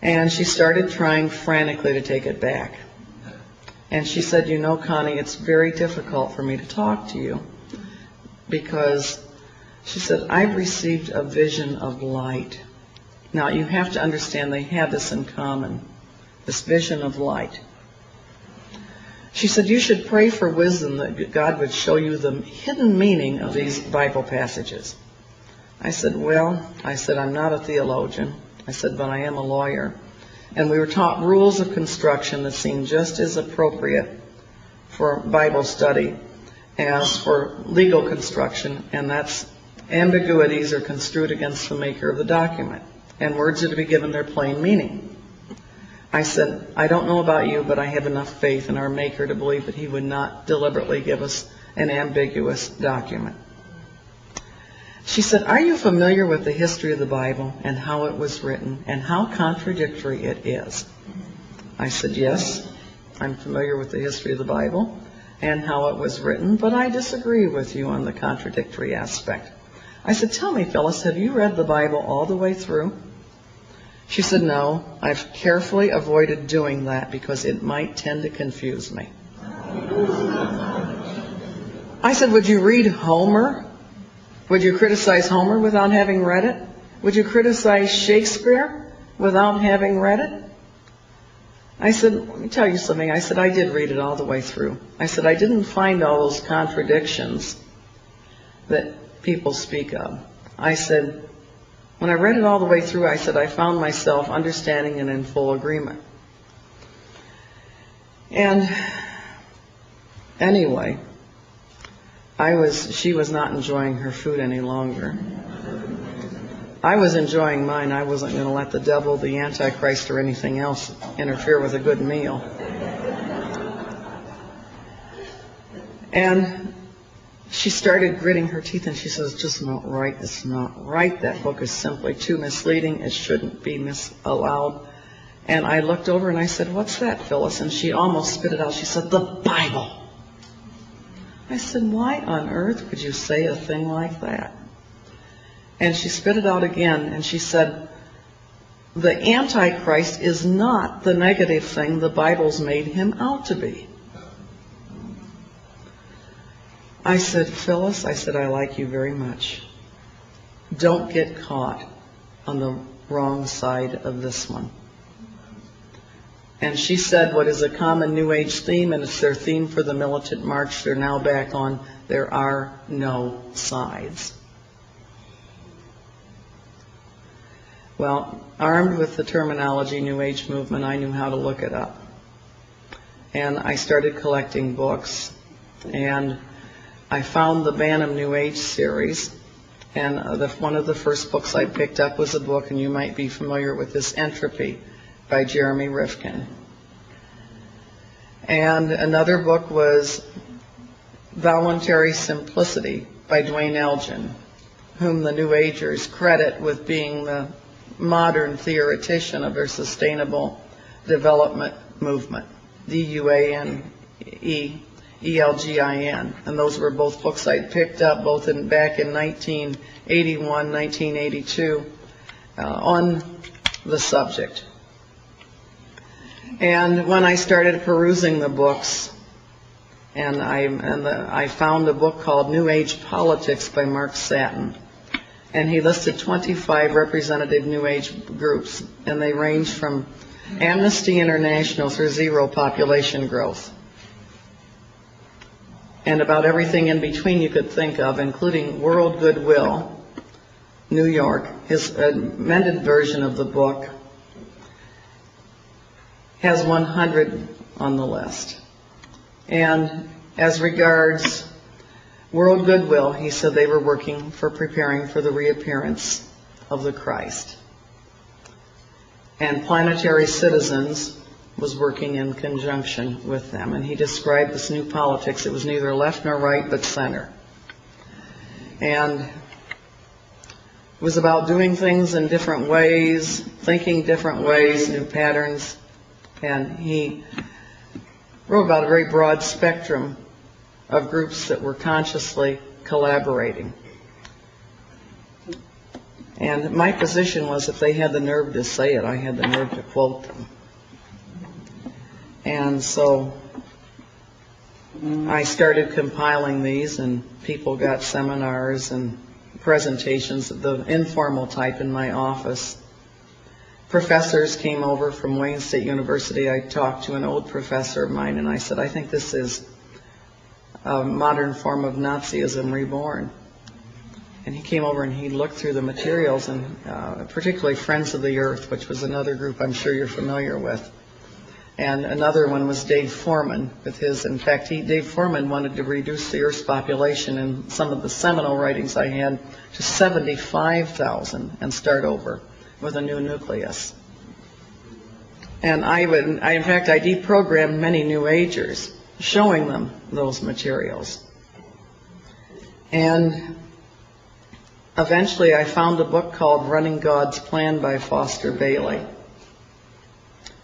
And she started trying frantically to take it back. And she said, you know, Connie, it's very difficult for me to talk to you because, she said, I've received a vision of light. Now, you have to understand they had this in common, this vision of light. She said, you should pray for wisdom that God would show you the hidden meaning of these Bible passages. I said, well, I'm not a theologian. I said, but I am a lawyer. And we were taught rules of construction that seemed just as appropriate for Bible study as for legal construction, and that's ambiguities are construed against the maker of the document, and words are to be given their plain meaning. I said, I don't know about you, but I have enough faith in our Maker to believe that He would not deliberately give us an ambiguous document. She said, are you familiar with the history of the Bible and how it was written and how contradictory it is? I said, yes, I'm familiar with the history of the Bible and how it was written, but I disagree with you on the contradictory aspect. I said, tell me, Phyllis, have you read the Bible all the way through? She said, no, I've carefully avoided doing that because it might tend to confuse me. I said, would you read Homer? Would you criticize Homer without having read it? Would you criticize Shakespeare without having read it? I said, let me tell you something. I said, I did read it all the way through. I said, I didn't find all those contradictions that people speak of. I said, when I read it all the way through, I said, I found myself understanding and in full agreement. And anyway, she was not enjoying her food any longer. I was enjoying mine. I wasn't going to let the devil, the Antichrist, or anything else interfere with a good meal. And she started gritting her teeth and she says, it's just not right. It's not right. That book is simply too misleading. It shouldn't be allowed. And I looked over and I said, what's that, Phyllis? And she almost spit it out. She said, the Bible. I said, why on earth would you say a thing like that? And she spit it out again, and she said, the Antichrist is not the negative thing the Bible's made him out to be. I said, Phyllis, I said, I like you very much. Don't get caught on the wrong side of this one. And she said what is a common New Age theme, and it's their theme for the militant march they're now back on, there are no sides. Well, armed with the terminology New Age movement, I knew how to look it up. And I started collecting books, and I found the Bantam New Age series, and one of the first books I picked up was a book, and you might be familiar with this, Entropy, by Jeremy Rifkin. And another book was Voluntary Simplicity by Dwayne Elgin, whom the New Agers credit with being the modern theoretician of their sustainable development movement, DUANEELGIN. And those were both books I picked up both back in 1981, 1982 on the subject. And when I started perusing the books, and I found a book called New Age Politics by Mark Satin. And he listed 25 representative New Age groups, and they range from Amnesty International through zero population growth. And about everything in between you could think of, including World Goodwill, New York. His amended version of the book has 100 on the list. And as regards World Goodwill, he said they were preparing for the reappearance of the Christ. And Planetary Citizens was working in conjunction with them. And he described this new politics. It was neither left nor right, but center. And it was about doing things in different ways, thinking different ways, new patterns. And he wrote about a very broad spectrum of groups that were consciously collaborating. And my position was if they had the nerve to say it, I had the nerve to quote them. And so I started compiling these, and people got seminars and presentations of the informal type in my office. Professors came over from Wayne State University. I talked to an old professor of mine, and I said, I think this is a modern form of Nazism reborn. And he came over and he looked through the materials, and particularly Friends of the Earth, which was another group I'm sure you're familiar with. And another one was Dave Foreman with his, in fact, Dave Foreman wanted to reduce the Earth's population in some of the seminal writings I had to 75,000 and start over with a new nucleus. And in fact, I deprogrammed many New Agers, showing them those materials. And eventually I found a book called Running God's Plan by Foster Bailey.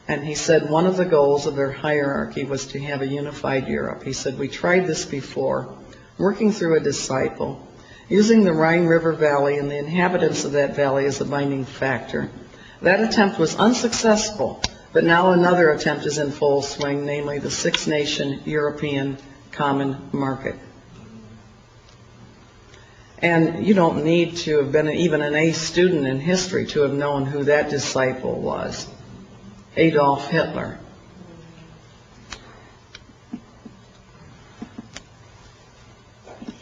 And he said one of the goals of their hierarchy was to have a unified Europe. He said, we tried this before, working through a disciple, using the Rhine River Valley and the inhabitants of that valley as a binding factor. That attempt was unsuccessful, but now another attempt is in full swing, namely the six-nation European Common Market. And you don't need to have been even an A student in history to have known who that disciple was. Adolf Hitler.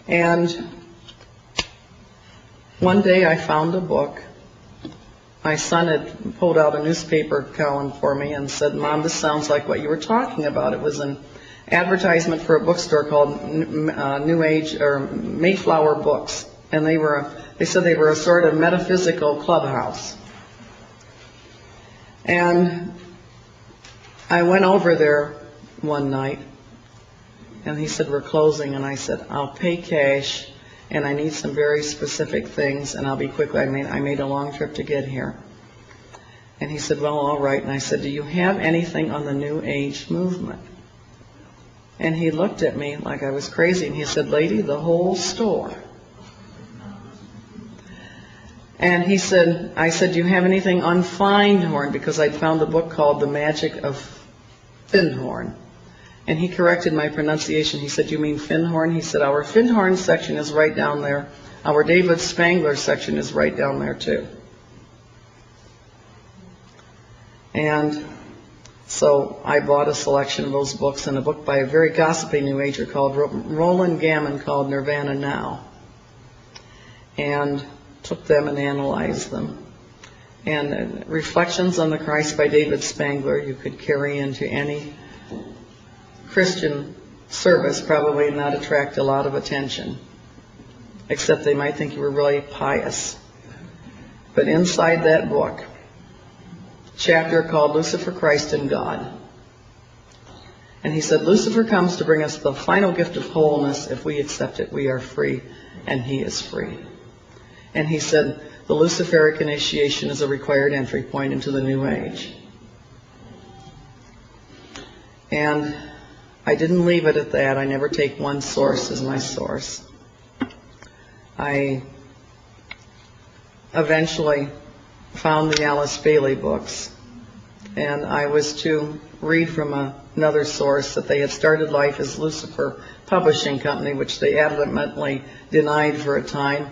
And one day I found a book. My son had pulled out a newspaper column for me and said, Mom, this sounds like what you were talking about. It was an advertisement for a bookstore called New Age or Mayflower Books. And they said they were a sort of metaphysical clubhouse. And I went over there one night, and he said, we're closing. And I said, I'll pay cash, and I need some very specific things, and I'll be quick. I made a long trip to get here. And he said, well, all right. And I said, do you have anything on the New Age movement? And he looked at me like I was crazy, and he said, lady, the whole store. And he said, I said, do you have anything on Findhorn? Because I'd found a book called The Magic of Findhorn. And he corrected my pronunciation. He said, you mean Findhorn? He said, our Findhorn section is right down there. Our David Spangler section is right down there too. And so I bought a selection of those books, and a book by a very gossipy New Ager called Roland Gammon called Nirvana Now. And took them and analyzed them. And Reflections on the Christ by David Spangler you could carry into any Christian service, probably not attract a lot of attention, except they might think you were really pious. But inside that book, chapter called Lucifer, Christ, and God. And he said, Lucifer comes to bring us the final gift of wholeness. If we accept it, we are free, and he is free. And he said, the Luciferic initiation is a required entry point into the New Age. And I didn't leave it at that. I never take one source as my source. I eventually found the Alice Bailey books, and I was to read from another source that they had started life as Lucifer Publishing Company, which they adamantly denied for a time.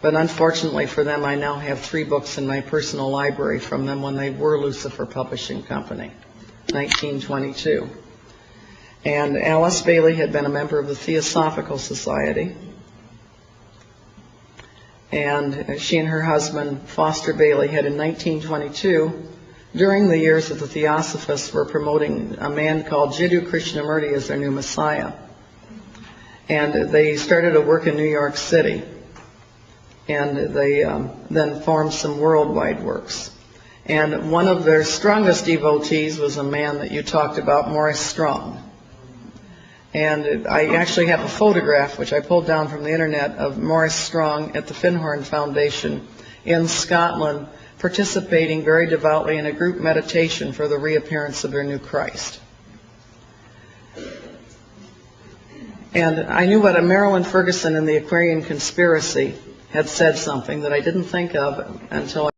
But unfortunately for them, I now have 3 books in my personal library from them when they were Lucifer Publishing Company, 1922. And Alice Bailey had been a member of the Theosophical Society. And she and her husband, Foster Bailey, had in 1922, during the years that the Theosophists were promoting a man called Jiddu Krishnamurti as their new Messiah. And they started to work in New York City. And they then formed some worldwide works. And one of their strongest devotees was a man that you talked about, Maurice Strong. And I actually have a photograph, which I pulled down from the internet, of Maurice Strong at the Findhorn Foundation in Scotland, participating very devoutly in a group meditation for the reappearance of their new Christ. And I knew what a Marilyn Ferguson and the Aquarian Conspiracy had said something that I didn't think of until